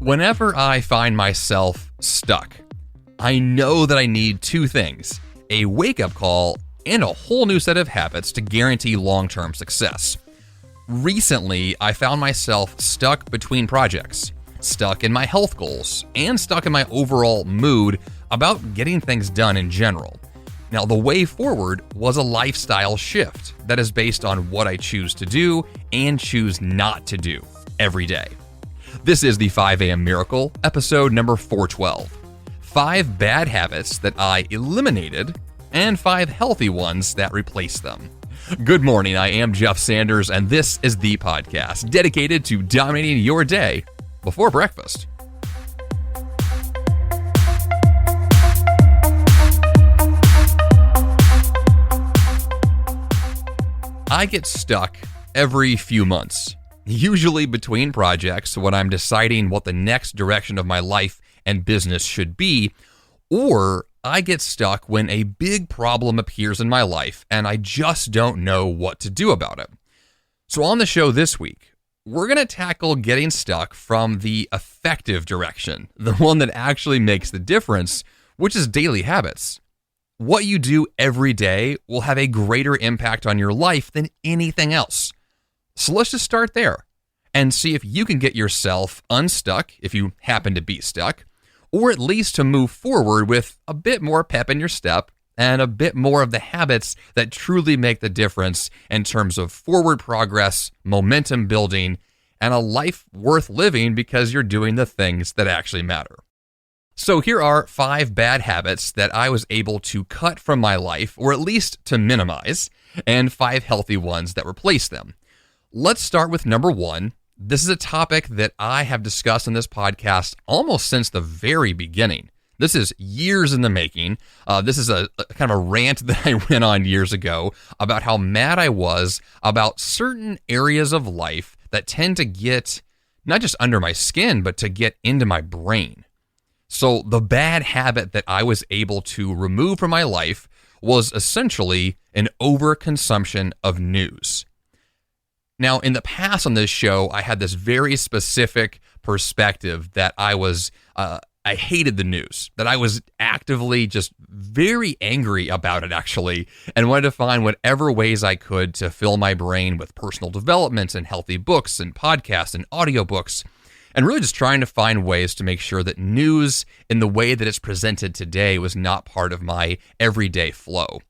Whenever I find myself stuck, I know that I need two things: a wake-up call and a whole new set of habits to guarantee long-term success. Recently, I found myself stuck between projects, stuck in my health goals, and stuck in my overall mood about getting things done in general. Now, the way forward was a lifestyle shift that is based on what I choose to do and choose not to do every day. This is the 5 a.m. Miracle, episode number 412. 5 bad habits that I eliminated and 5 healthy ones that replaced them. Good morning, I am Jeff Sanders, and this is the podcast dedicated to dominating your day before breakfast. I get stuck every few months, usually between projects when I'm deciding what the next direction of my life and business should be, or I get stuck when a big problem appears in my life and I just don't know what to do about it. So on the show this week, we're going to tackle getting stuck from the effective direction, the one that actually makes the difference, which is daily habits. What you do every day will have a greater impact on your life than anything else. So let's just start there and see if you can get yourself unstuck if you happen to be stuck, or at least to move forward with a bit more pep in your step and a bit more of the habits that truly make the difference in terms of forward progress, momentum building, and a life worth living because you're doing the things that actually matter. So here are 5 bad habits that I was able to cut from my life, or at least to minimize, and 5 healthy ones that replace them. Let's start with number 1. This is a topic that I have discussed in this podcast almost since the very beginning. This is years in the making. This is a kind of a rant that I went on years ago about how mad I was about certain areas of life that tend to get not just under my skin, but to get into my brain. So the bad habit that I was able to remove from my life was essentially an overconsumption of news. Now, in the past on this show, I had this very specific perspective that I hated the news, that I was actively just very angry about it, actually, and wanted to find whatever ways I could to fill my brain with personal development and healthy books and podcasts and audiobooks, and really just trying to find ways to make sure that news in the way that it's presented today was not part of my everyday flow.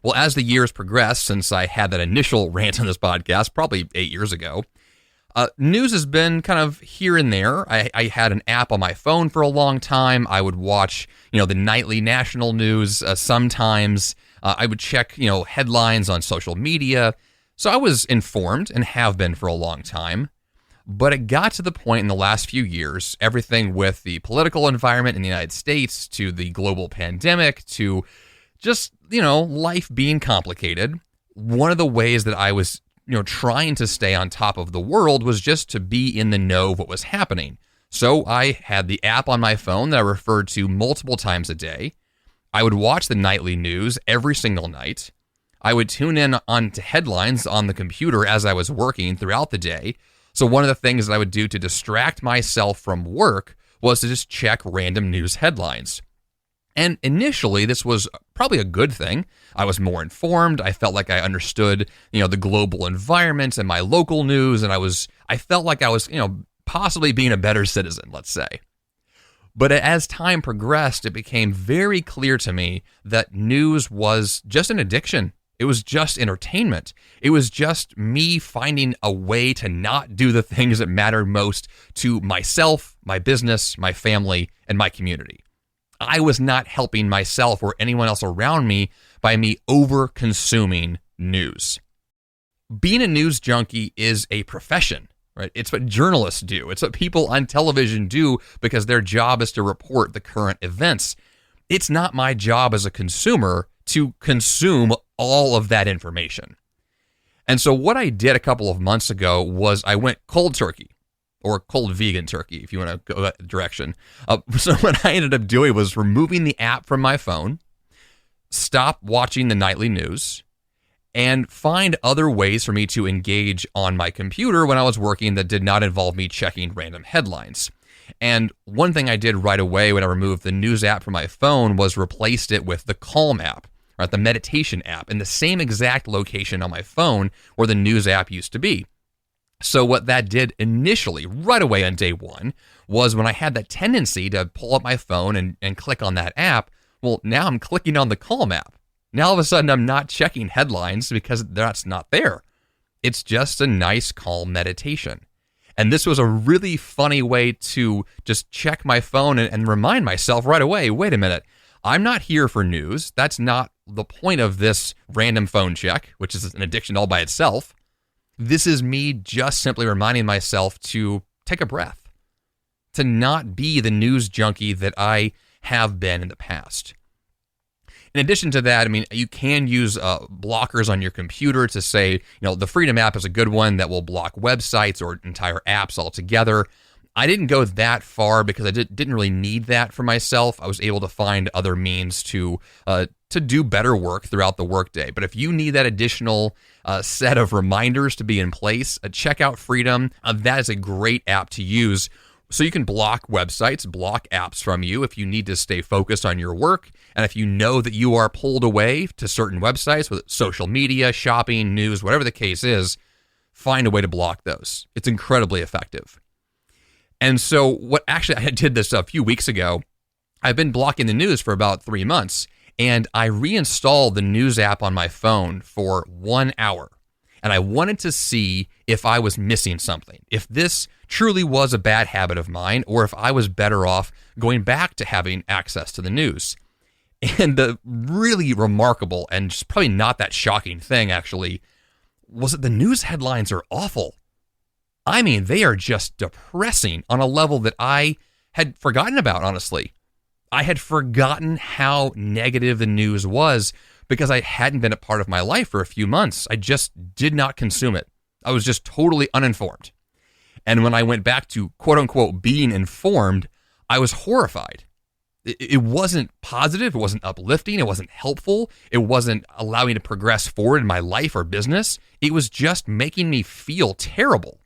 Well, as the years progressed, since I had that initial rant on this podcast, probably 8 years ago, news has been kind of here and there. I had an app on my phone for a long time. I would watch, the nightly national news. Sometimes I would check, headlines on social media. So I was informed and have been for a long time. But it got to the point in the last few years, everything with the political environment in the United States to the global pandemic to just, life being complicated. One of the ways that I was, trying to stay on top of the world was just to be in the know of what was happening. So I had the app on my phone that I referred to multiple times a day. I would watch the nightly news every single night. I would tune in onto headlines on the computer as I was working throughout the day. So one of the things that I would do to distract myself from work was to just check random news headlines. And initially, this was probably a good thing. I was more informed. I felt like I understood, the global environment and my local news, and I felt like I was, possibly being a better citizen, let's say. But as time progressed, it became very clear to me that news was just an addiction. It was just entertainment. It was just me finding a way to not do the things that mattered most to myself, my business, my family, and my community. I was not helping myself or anyone else around me by me over-consuming news. Being a news junkie is a profession, right? It's what journalists do. It's what people on television do because their job is to report the current events. It's not my job as a consumer to consume all of that information. And so what I did a couple of months ago was I went cold turkey. Or cold vegan turkey, if you want to go that direction. So what I ended up doing was removing the app from my phone, stop watching the nightly news, and find other ways for me to engage on my computer when I was working that did not involve me checking random headlines. And one thing I did right away when I removed the news app from my phone was replaced it with the Calm app, right, the meditation app, in the same exact location on my phone where the news app used to be. So what that did initially, right away on day one, was when I had that tendency to pull up my phone and click on that app, well, now I'm clicking on the Calm app. Now all of a sudden I'm not checking headlines because that's not there. It's just a nice, calm meditation. And this was a really funny way to just check my phone and remind myself right away, wait a minute, I'm not here for news. That's not the point of this random phone check, which is an addiction all by itself. This is me just simply reminding myself to take a breath, to not be the news junkie that I have been in the past. In addition to that, I mean, you can use blockers on your computer to say, the Freedom app is a good one that will block websites or entire apps altogether. I didn't go that far because I didn't really need that for myself. I was able to find other means to do better work throughout the workday. But if you need that additional set of reminders to be in place, check out Freedom. That is a great app to use. So you can block websites, block apps from you if you need to stay focused on your work. And if you know that you are pulled away to certain websites with social media, shopping, news, whatever the case is, find a way to block those. It's incredibly effective. And so I did this a few weeks ago. I've been blocking the news for about 3 months, and I reinstalled the news app on my phone for 1 hour. And I wanted to see if I was missing something, if this truly was a bad habit of mine, or if I was better off going back to having access to the news. And the really remarkable and just probably not that shocking thing, actually, was that the news headlines are awful. I mean, they are just depressing on a level that I had forgotten about, honestly. I had forgotten how negative the news was because I hadn't been a part of my life for a few months. I just did not consume it. I was just totally uninformed. And when I went back to quote unquote being informed, I was horrified. It wasn't positive. It wasn't uplifting. It wasn't helpful. It wasn't allowing me to progress forward in my life or business. It was just making me feel terrible.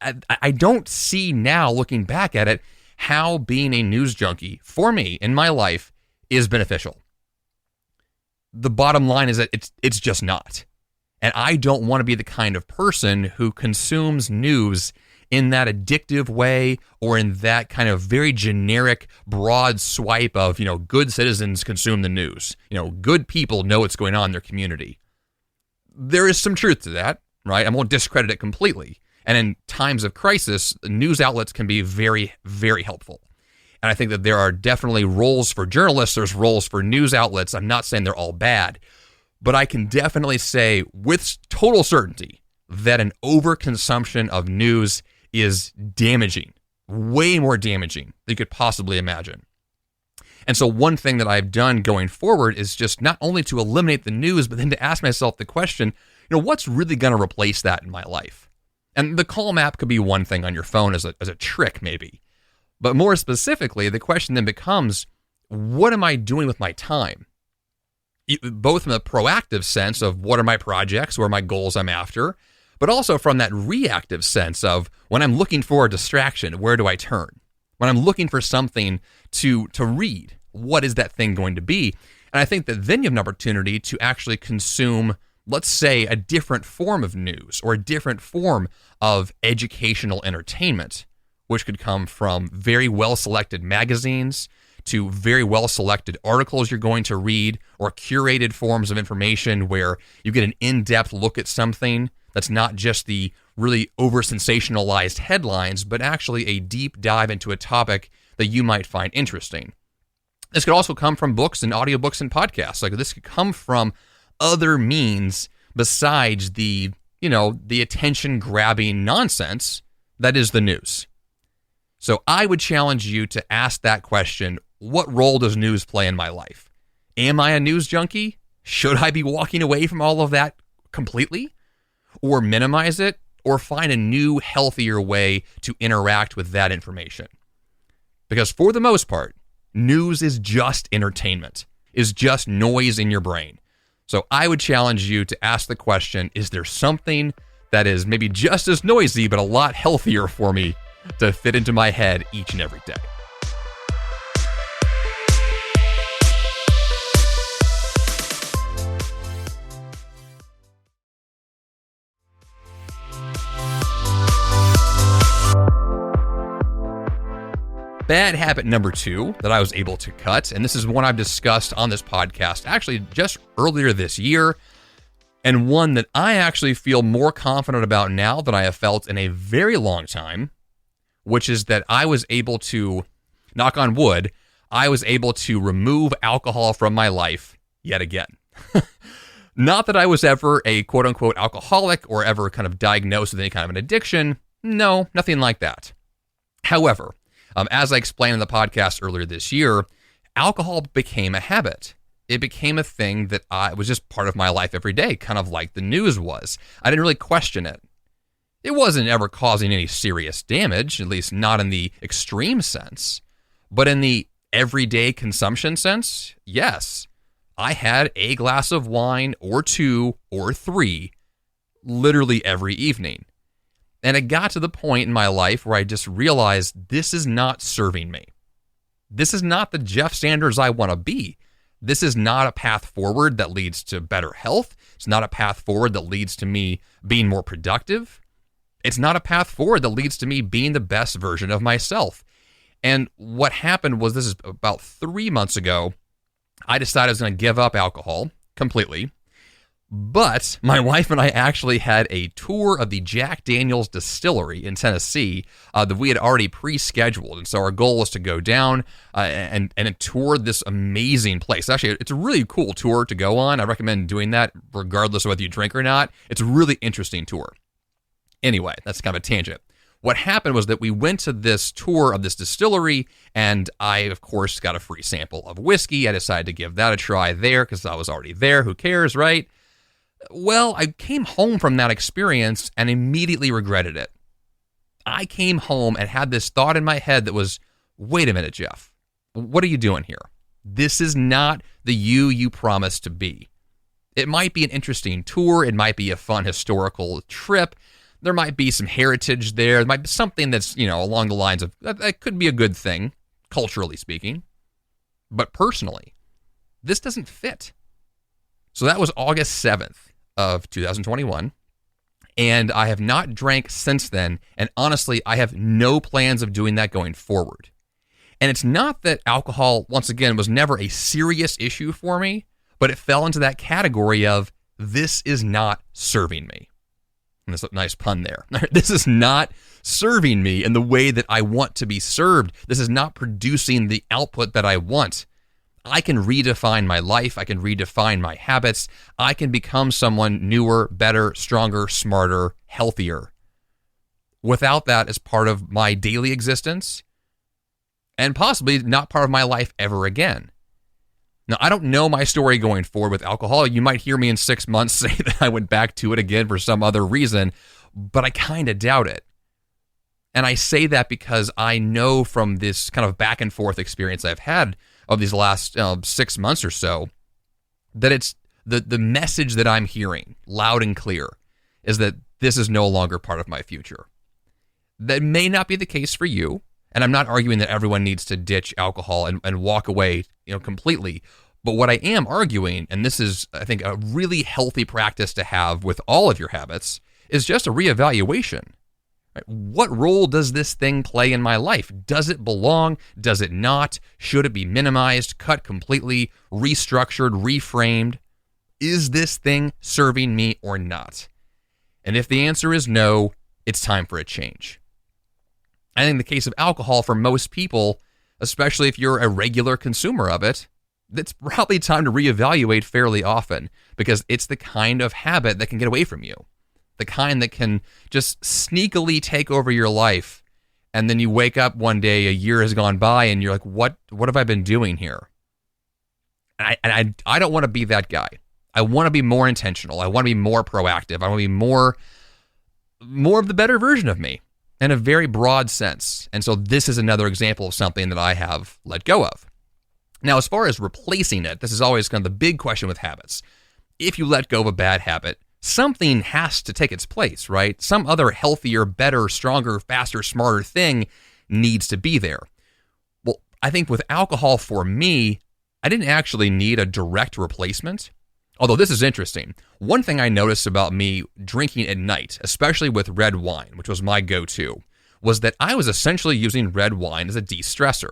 I don't see now, looking back at it, how being a news junkie for me in my life is beneficial. The bottom line is that it's just not. And I don't want to be the kind of person who consumes news in that addictive way or in that kind of very generic, broad swipe of, good citizens consume the news. Good people know what's going on in their community. There is some truth to that, right? I won't discredit it completely. And in times of crisis, news outlets can be very, very helpful. And I think that there are definitely roles for journalists, there's roles for news outlets. I'm not saying they're all bad, but I can definitely say with total certainty that an overconsumption of news is damaging, way more damaging than you could possibly imagine. And so one thing that I've done going forward is just not only to eliminate the news, but then to ask myself the question, what's really going to replace that in my life? And the Calm app could be one thing on your phone as a trick, maybe. But more specifically, the question then becomes, what am I doing with my time? Both from the proactive sense of what are my projects, what are my goals I'm after, but also from that reactive sense of when I'm looking for a distraction, where do I turn? When I'm looking for something to read, what is that thing going to be? And I think that then you have an opportunity to actually consume, let's say, a different form of news or a different form of educational entertainment, which could come from very well-selected magazines to very well-selected articles you're going to read or curated forms of information where you get an in-depth look at something that's not just the really over-sensationalized headlines, but actually a deep dive into a topic that you might find interesting. This could also come from books and audiobooks and podcasts. Like this could come from other means besides the attention-grabbing nonsense that is the news. So I would challenge you to ask that question, what role does news play in my life? Am I a news junkie? Should I be walking away from all of that completely? Or minimize it? Or find a new, healthier way to interact with that information? Because for the most part, news is just entertainment, is just noise in your brain. So I would challenge you to ask the question, is there something that is maybe just as noisy but a lot healthier for me to fit into my head each and every day. Bad habit number 2 that I was able to cut, and this is one I've discussed on this podcast actually just earlier this year, and one that I actually feel more confident about now than I have felt in a very long time, which is that I was able to, knock on wood, I was able to remove alcohol from my life yet again. Not that I was ever a quote-unquote alcoholic or ever kind of diagnosed with any kind of an addiction. No, nothing like that. However, as I explained in the podcast earlier this year, alcohol became a habit. It became a thing that was just part of my life every day, kind of like the news was. I didn't really question it. It wasn't ever causing any serious damage, at least not in the extreme sense. But in the everyday consumption sense, yes. I had a glass of wine or 2 or 3 literally every evening. And it got to the point in my life where I just realized this is not serving me. This is not the Jeff Sanders I want to be. This is not a path forward that leads to better health. It's not a path forward that leads to me being more productive. It's not a path forward that leads to me being the best version of myself. And what happened was, this is about 3 months ago, I decided I was going to give up alcohol completely. But my wife and I actually had a tour of the Jack Daniel's distillery in Tennessee that we had already pre-scheduled. And so our goal was to go down and tour this amazing place. Actually, it's a really cool tour to go on. I recommend doing that regardless of whether you drink or not. It's a really interesting tour. Anyway, that's kind of a tangent. What happened was that we went to this tour of this distillery, and I, of course, got a free sample of whiskey. I decided to give that a try there because I was already there. Who cares, right? Well, I came home from that experience and immediately regretted it. I came home and had this thought in my head that was, wait a minute, Jeff, what are you doing here? This is not the you promised to be. It might be an interesting tour. It might be a fun historical trip. There might be some heritage there. There might be something that's, along the lines of, that could be a good thing, culturally speaking. But personally, this doesn't fit. So that was August 7th of 2021, and I have not drank since then, and honestly, I have no plans of doing that going forward. And it's not that alcohol, once again, was never a serious issue for me, but it fell into that category of, this is not serving me. And that's a nice pun there. This is not serving me in the way that I want to be served. This is not producing the output that I want. I can redefine my life. I can redefine my habits. I can become someone newer, better, stronger, smarter, healthier. Without that as part of my daily existence, and possibly not part of my life ever again. Now, I don't know my story going forward with alcohol. You might hear me in 6 months say that I went back to it again for some other reason, but I kind of doubt it. And I say that because I know from this kind of back and forth experience I've had of these last 6 months or so, that it's the message that I'm hearing loud and clear is that this is no longer part of my future. That may not be the case for you, and I'm not arguing that everyone needs to ditch alcohol and walk away, completely. But what I am arguing, and this is, I think, a really healthy practice to have with all of your habits, is just a reevaluation. What role does this thing play in my life? Does it belong? Does it not? Should it be minimized, cut completely, restructured, reframed? Is this thing serving me or not? And if the answer is no, it's time for a change. I think in the case of alcohol, for most people, especially if you're a regular consumer of it, it's probably time to reevaluate fairly often, because it's the kind of habit that can get away from you. The kind that can just sneakily take over your life, and then you wake up one day, a year has gone by, and you're like, what have I been doing here? And I don't want to be that guy. I want to be more intentional. I want to be more proactive. I want to be more of the better version of me in a very broad sense. And so this is another example of something that I have let go of. Now, as far as replacing it, this is always kind of the big question with habits. If you let go of a bad habit, something has to take its place, right? Some other healthier, better, stronger, faster, smarter thing needs to be there. Well, I think with alcohol for me, I didn't actually need a direct replacement. Although this is interesting. One thing I noticed about me drinking at night, especially with red wine, which was my go-to, was that I was essentially using red wine as a de-stressor.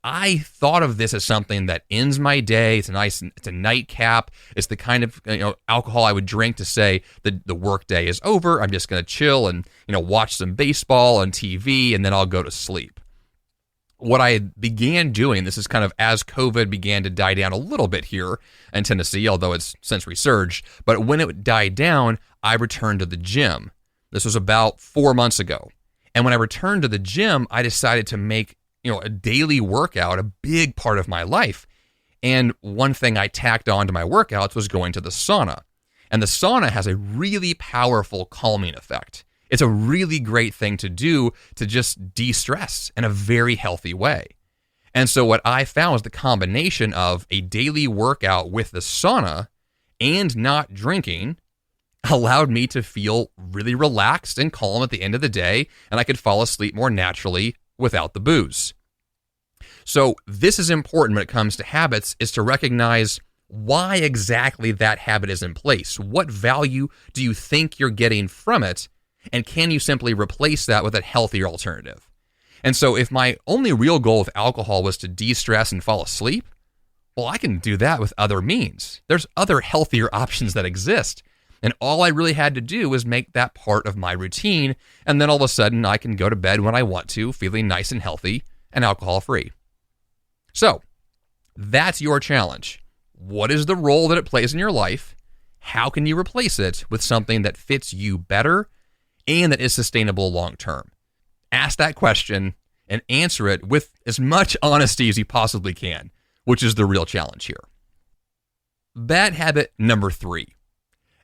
I thought of this as something that ends my day. It's a nightcap. It's the kind of alcohol I would drink to say the work day is over. I'm just going to chill and watch some baseball on TV, and then I'll go to sleep. What I began doing, this is kind of as COVID began to die down a little bit here in Tennessee, although it's since resurged, but when it died down, I returned to the gym. This was about 4 months ago. And when I returned to the gym, I decided to make, a daily workout a big part of my life. And one thing I tacked on to my workouts was going to the sauna. And the sauna has a really powerful calming effect. It's a really great thing to do to just de-stress in a very healthy way. And so what I found was the combination of a daily workout with the sauna and not drinking allowed me to feel really relaxed and calm at the end of the day, and I could fall asleep more naturally without the booze. So this is important when it comes to habits, is to recognize why exactly that habit is in place. What value do you think you're getting from it? And can you simply replace that with a healthier alternative? And so if my only real goal with alcohol was to de-stress and fall asleep, well, I can do that with other means. There's other healthier options that exist. And all I really had to do was make that part of my routine. And then all of a sudden I can go to bed when I want to, feeling nice and healthy and alcohol free. So that's your challenge. What is the role that it plays in your life? How can you replace it with something that fits you better and that is sustainable long term? Ask that question and answer it with as much honesty as you possibly can, which is the real challenge here. Bad habit number 3.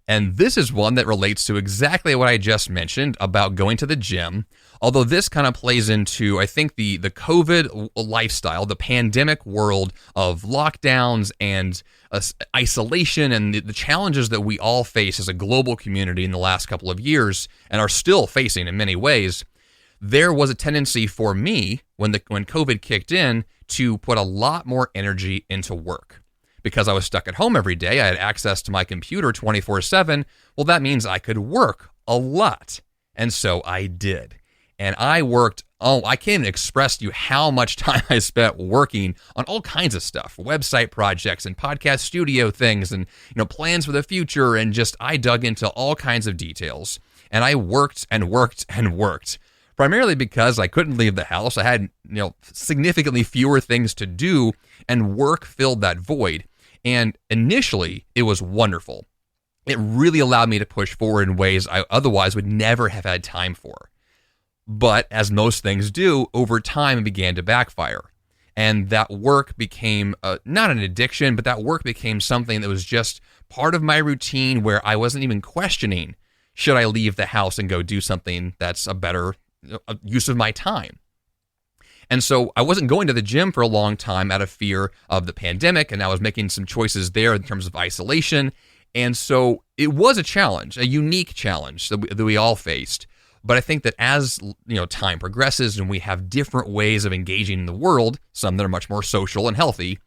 And this is one that relates to exactly what I just mentioned about going to the gym, although this kind of plays into, I think, the COVID lifestyle, the pandemic world of lockdowns and isolation and the challenges that we all face as a global community in the last couple of years and are still facing in many ways. There was a tendency for me when COVID kicked in to put a lot more energy into work. Because I was stuck at home every day, I had access to my computer 24/7. Well, that means I could work a lot. And so I did. And I worked, I can't even express to you how much time I spent working on all kinds of stuff, website projects and podcast studio things and, plans for the future. And just, I dug into all kinds of details. And I worked and worked and worked. Primarily because I couldn't leave the house. I had, significantly fewer things to do, and work filled that void. And initially, it was wonderful. It really allowed me to push forward in ways I otherwise would never have had time for. But as most things do, over time it began to backfire. And that work became, not an addiction, but that work became something that was just part of my routine where I wasn't even questioning, should I leave the house and go do something that's a better use of my time? And so I wasn't going to the gym for a long time out of fear of the pandemic, and I was making some choices there in terms of isolation. And so it was a challenge, a unique challenge that we all faced. But I think that as time progresses and we have different ways of engaging in the world, some that are much more social and healthy,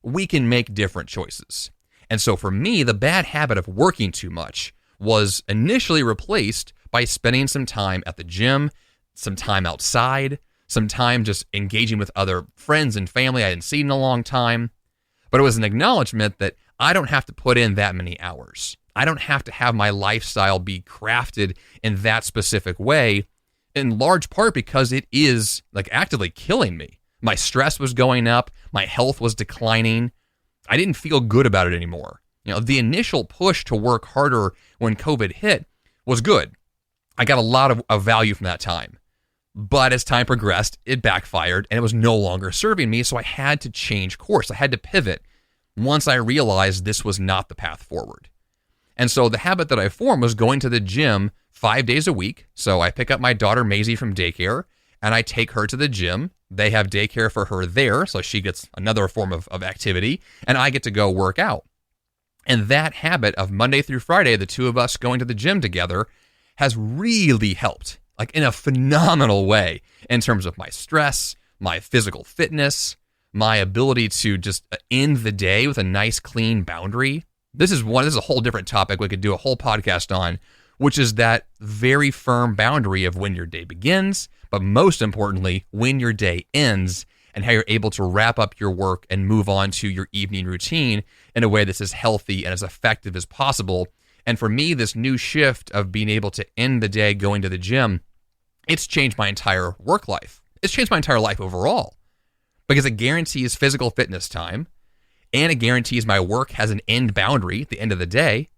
we can make different choices. And so for me, the bad habit of working too much was initially replaced by spending some time at the gym, some time outside, some time just engaging with other friends and family I hadn't seen in a long time. But it was an acknowledgement that I don't have to put in that many hours. I don't have to have my lifestyle be crafted in that specific way, in large part because it is actively killing me. My stress was going up. My health was declining. I didn't feel good about it anymore. The initial push to work harder when COVID hit was good. I got a lot of value from that time. But as time progressed, it backfired and it was no longer serving me. So I had to change course. I had to pivot once I realized this was not the path forward. And so the habit that I formed was going to the gym 5 days a week. So I pick up my daughter Maisie from daycare and I take her to the gym. They have daycare for her there. So she gets another form of activity and I get to go work out. And that habit of Monday through Friday, the two of us going to the gym together, has really helped, like in a phenomenal way, in terms of my stress, my physical fitness, my ability to just end the day with a nice, clean boundary. This is a whole different topic we could do a whole podcast on, which is that very firm boundary of when your day begins, but most importantly, when your day ends, and how you're able to wrap up your work and move on to your evening routine in a way that's as healthy and as effective as possible. And for me, this new shift of being able to end the day going to the gym, it's changed my entire work life. It's changed my entire life overall, because it guarantees physical fitness time, and it guarantees my work has an end boundary at the end of the day,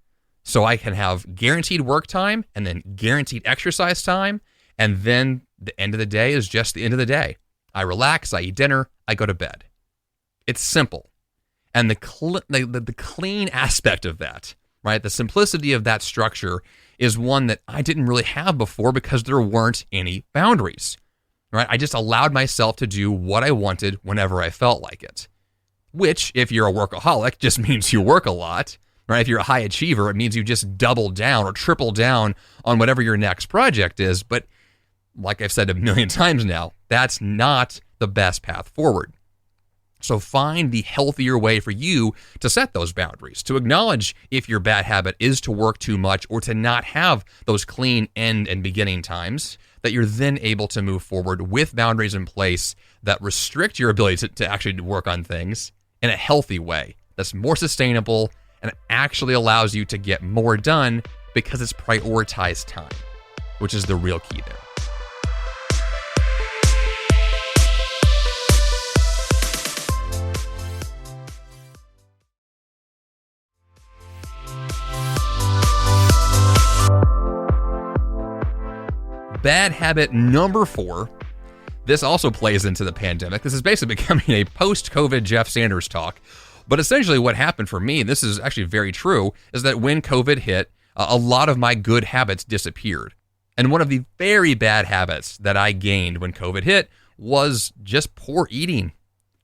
so I can have guaranteed work time and then guaranteed exercise time, and then the end of the day is just the end of the day. I relax, I eat dinner, I go to bed. It's simple. And the clean aspect of that, right, the simplicity of that structure is one that I didn't really have before because there weren't any boundaries, right? I just allowed myself to do what I wanted whenever I felt like it, which, if you're a workaholic, just means you work a lot, right? If you're a high achiever, it means you just double down or triple down on whatever your next project is. But like I've said a million times now, that's not the best path forward. So find the healthier way for you to set those boundaries, to acknowledge if your bad habit is to work too much or to not have those clean end and beginning times, that you're then able to move forward with boundaries in place that restrict your ability to actually work on things in a healthy way that's more sustainable and actually allows you to get more done because it's prioritized time, which is the real key there. Bad habit number 4. This also plays into the pandemic. This is basically becoming a post-COVID Jeff Sanders talk. But essentially what happened for me, and this is actually very true, is that when COVID hit, a lot of my good habits disappeared. And one of the very bad habits that I gained when COVID hit was just poor eating,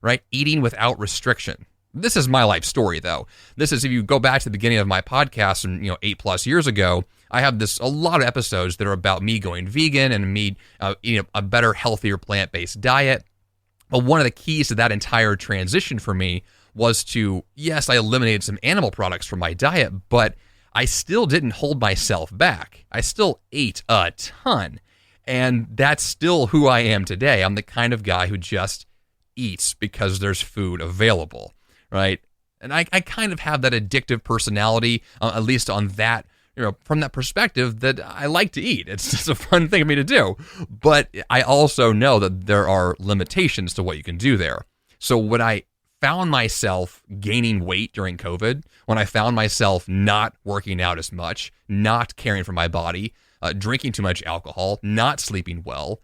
right? Eating without restriction. This is my life story, though. This is, if you go back to the beginning of my podcast, and 8+ years ago, I have a lot of episodes that are about me going vegan and me eating a better, healthier, plant-based diet. But one of the keys to that entire transition for me was to, yes, I eliminated some animal products from my diet, but I still didn't hold myself back. I still ate a ton. And that's still who I am today. I'm the kind of guy who just eats because there's food available, right? And I kind of have that addictive personality, at least on that, from that perspective, that I like to eat. It's just a fun thing for me to do. But I also know that there are limitations to what you can do there. So when I found myself gaining weight during COVID, when I found myself not working out as much, not caring for my body, drinking too much alcohol, not sleeping well,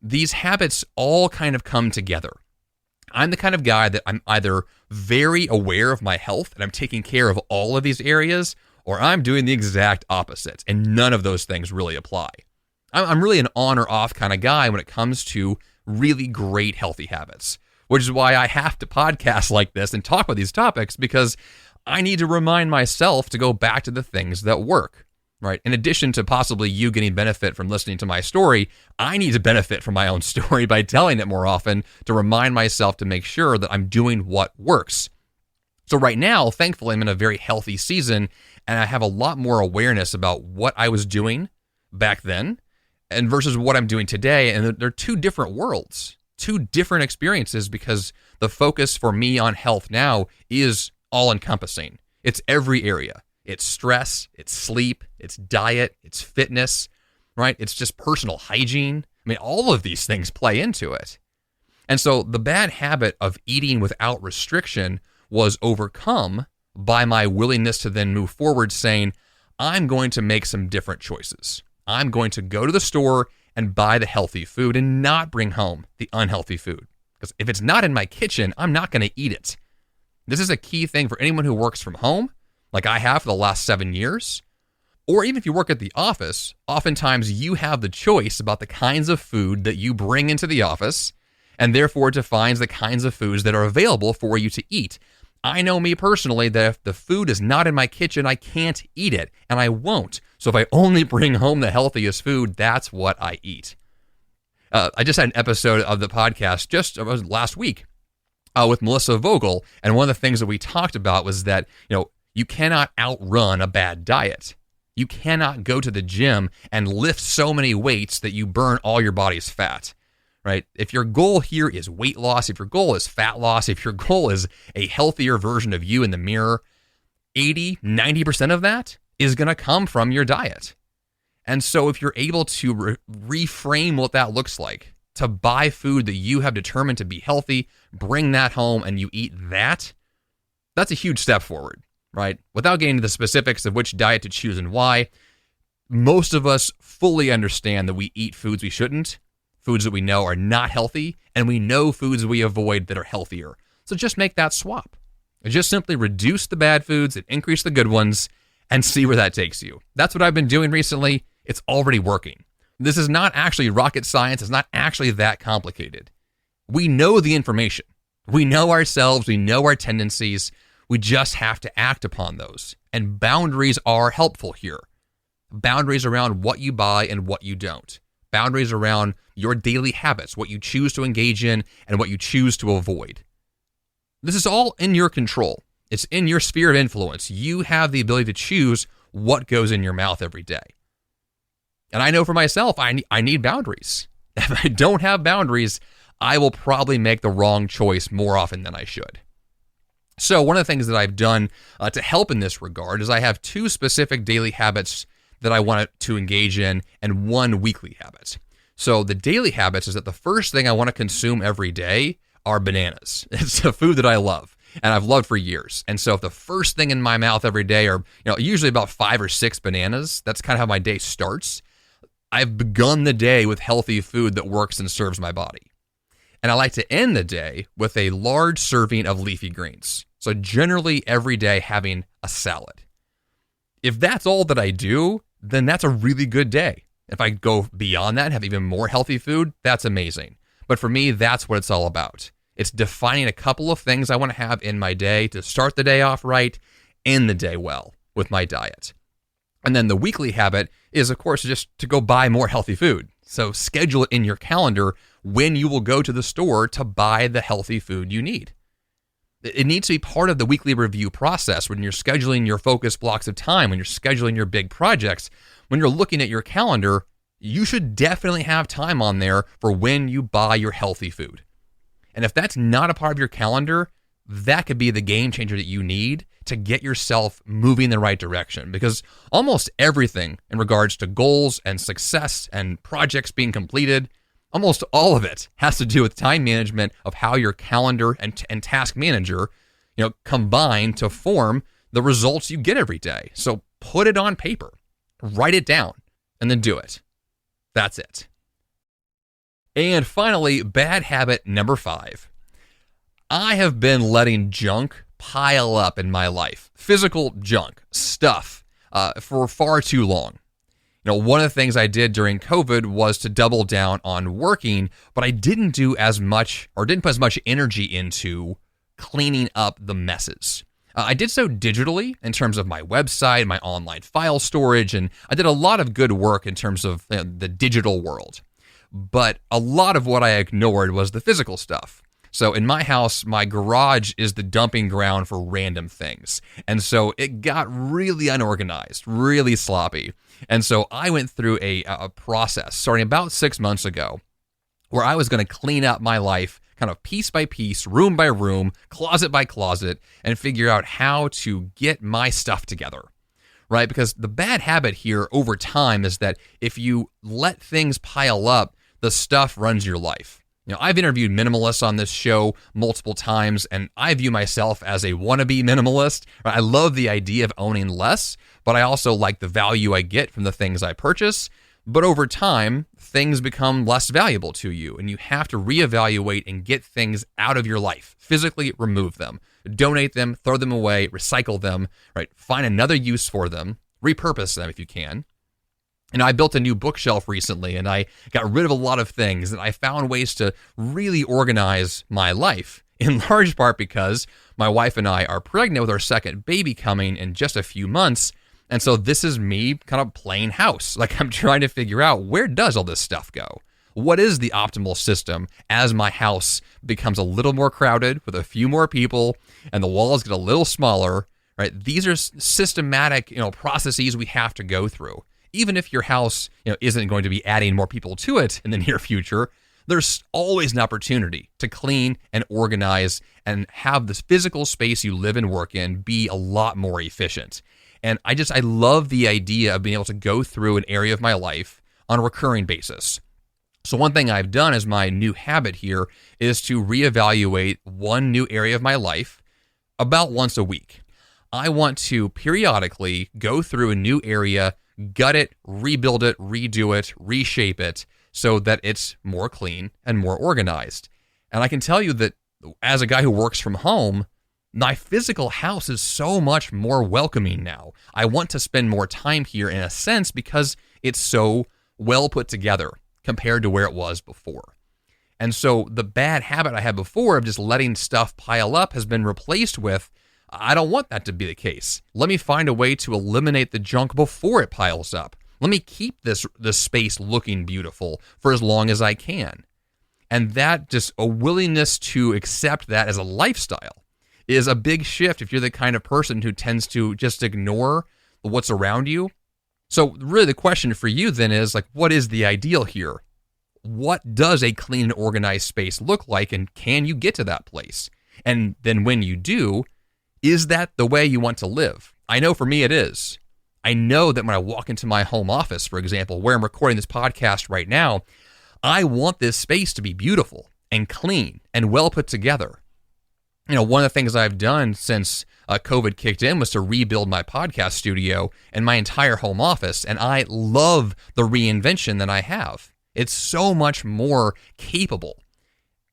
these habits all kind of come together. I'm the kind of guy that I'm either very aware of my health and I'm taking care of all of these areas, or I'm doing the exact opposite, and none of those things really apply. I'm really an on or off kind of guy when it comes to really great healthy habits, which is why I have to podcast like this and talk about these topics, because I need to remind myself to go back to the things that work, right? In addition to possibly you getting benefit from listening to my story, I need to benefit from my own story by telling it more often to remind myself to make sure that I'm doing what works. So right now, thankfully, I'm in a very healthy season, and I have a lot more awareness about what I was doing back then and versus what I'm doing today. And they're two different worlds, two different experiences, because the focus for me on health now is all-encompassing. It's every area. It's stress, it's sleep, it's diet, it's fitness, right? It's just personal hygiene. I mean, all of these things play into it. And so the bad habit of eating without restriction was overcome by my willingness to then move forward saying, I'm going to make some different choices. I'm going to go to the store and buy the healthy food and not bring home the unhealthy food. Because if it's not in my kitchen, I'm not going to eat it. This is a key thing for anyone who works from home, like I have for the last 7 years. Or even if you work at the office, oftentimes you have the choice about the kinds of food that you bring into the office, and therefore defines the kinds of foods that are available for you to eat. I know me personally that if the food is not in my kitchen, I can't eat it, and I won't. So if I only bring home the healthiest food, that's what I eat. I just had an episode of the podcast just last week with Melissa Vogel, and one of the things that we talked about was that, you cannot outrun a bad diet. You cannot go to the gym and lift so many weights that you burn all your body's fat, right? If your goal here is weight loss, if your goal is fat loss, if your goal is a healthier version of you in the mirror, 80-90% of that is going to come from your diet. And so if you're able to reframe what that looks like, to buy food that you have determined to be healthy, bring that home and you eat that, that's a huge step forward, right? Without getting into the specifics of which diet to choose and why, most of us fully understand that we eat foods we shouldn't, foods that we know are not healthy, and we know foods we avoid that are healthier. So just make that swap. Just simply reduce the bad foods and increase the good ones and see where that takes you. That's what I've been doing recently. It's already working. This is not actually rocket science. It's not actually that complicated. We know the information. We know ourselves. We know our tendencies. We just have to act upon those. And boundaries are helpful here. Boundaries around what you buy and what you don't. Boundaries around your daily habits, what you choose to engage in and what you choose to avoid. This is all in your control. It's in your sphere of influence. You have the ability to choose what goes in your mouth every day. And I know for myself, I need boundaries. If I don't have boundaries, I will probably make the wrong choice more often than I should. So one of the things that I've done to help in this regard is I have 2 specific daily habits that I want to engage in and 1 weekly habit. So the daily habits is that the first thing I want to consume every day are bananas. It's a food that I love and I've loved for years. And so if the first thing in my mouth every day are, usually about 5 or 6 bananas, that's kind of how my day starts. I've begun the day with healthy food that works and serves my body. And I like to end the day with a large serving of leafy greens. So generally every day having a salad. If that's all that I do, then that's a really good day. If I go beyond that and have even more healthy food, that's amazing. But for me, that's what it's all about. It's defining a couple of things I want to have in my day to start the day off right, end the day well with my diet. And then the weekly habit is, of course, just to go buy more healthy food. So schedule it in your calendar when you will go to the store to buy the healthy food you need. It needs to be part of the weekly review process when you're scheduling your focus blocks of time, when you're scheduling your big projects, when you're looking at your calendar, you should definitely have time on there for when you buy your healthy food. And if that's not a part of your calendar, that could be the game changer that you need to get yourself moving in the right direction, because almost everything in regards to goals and success and projects being completed, almost all of it has to do with time management of how your calendar and task manager, combine to form the results you get every day. So put it on paper, write it down, and then do it. That's it. And finally, bad habit number 5. I have been letting junk pile up in my life, physical junk, stuff, for far too long. One of the things I did during COVID was to double down on working, but I didn't do as much or didn't put as much energy into cleaning up the messes. I did so digitally in terms of my website, my online file storage, and I did a lot of good work in terms of the digital world. But a lot of what I ignored was the physical stuff. So in my house, my garage is the dumping ground for random things. And so it got really unorganized, really sloppy. And so I went through a process starting about 6 months ago where I was going to clean up my life kind of piece by piece, room by room, closet by closet, and figure out how to get my stuff together, right? Because the bad habit here over time is that if you let things pile up, the stuff runs your life. I've interviewed minimalists on this show multiple times, and I view myself as a wannabe minimalist. I love the idea of owning less, but I also like the value I get from the things I purchase. But over time, things become less valuable to you, and you have to reevaluate and get things out of your life. Physically remove them, donate them, throw them away, recycle them, right? Find another use for them, repurpose them if you can. I built a new bookshelf recently, and I got rid of a lot of things, and I found ways to really organize my life in large part because my wife and I are pregnant with our second baby coming in just a few months. And so this is me kind of playing house. Like, I'm trying to figure out, where does all this stuff go? What is the optimal system as my house becomes a little more crowded with a few more people and the walls get a little smaller, right? These are systematic, processes we have to go through. Even if your house, isn't going to be adding more people to it in the near future, there's always an opportunity to clean and organize and have this physical space you live and work in be a lot more efficient. And I love the idea of being able to go through an area of my life on a recurring basis. So one thing I've done as my new habit here is to reevaluate one new area of my life about once a week. I want to periodically go through a new area, gut it, rebuild it, redo it, reshape it, so that it's more clean and more organized. And I can tell you that as a guy who works from home, my physical house is so much more welcoming now. I want to spend more time here in a sense because it's so well put together compared to where it was before. And so the bad habit I had before of just letting stuff pile up has been replaced with, I don't want that to be the case. Let me find a way to eliminate the junk before it piles up. Let me keep this space looking beautiful for as long as I can. And that, just a willingness to accept that as a lifestyle, is a big shift if you're the kind of person who tends to just ignore what's around you. So really the question for you then is, like, what is the ideal here? What does a clean and organized space look like, and can you get to that place? And then when you do, is that the way you want to live? I know for me it is. I know that when I walk into my home office, for example, where I'm recording this podcast right now, I want this space to be beautiful and clean and well put together. One of the things I've done since COVID kicked in was to rebuild my podcast studio and my entire home office, and I love the reinvention that I have. It's so much more capable,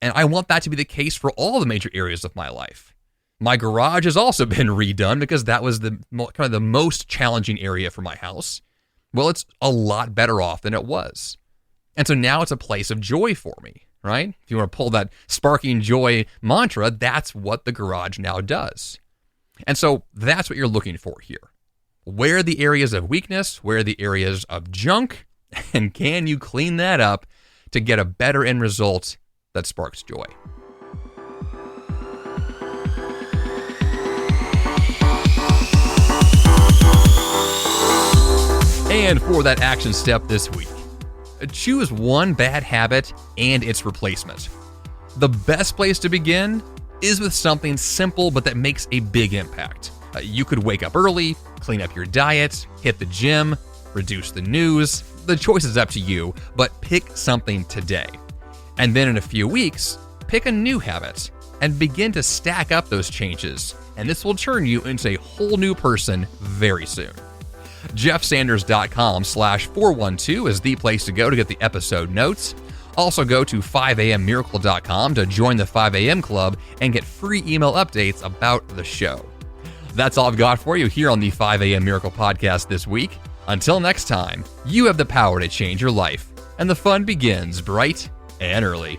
and I want that to be the case for all the major areas of my life. My garage has also been redone because that was the most challenging area for my house. Well, it's a lot better off than it was. And so now it's a place of joy for me, right? If you want to pull that sparking joy mantra, that's what the garage now does. And so that's what you're looking for here. Where are the areas of weakness? Where are the areas of junk? And can you clean that up to get a better end result that sparks joy? And for that action step this week, choose one bad habit and its replacement. The best place to begin is with something simple but that makes a big impact. You could wake up early, clean up your diet, hit the gym, reduce the news. The choice is up to you, but pick something today. And then in a few weeks, pick a new habit and begin to stack up those changes. And this will turn you into a whole new person very soon. JeffSanders.com/412 is the place to go to get the episode notes. Also go to 5ammiracle.com to join the 5am club and get free email updates about the show. That's all I've got for you here on the 5am Miracle podcast this week. Until next time, you have the power to change your life, and the fun begins bright and early.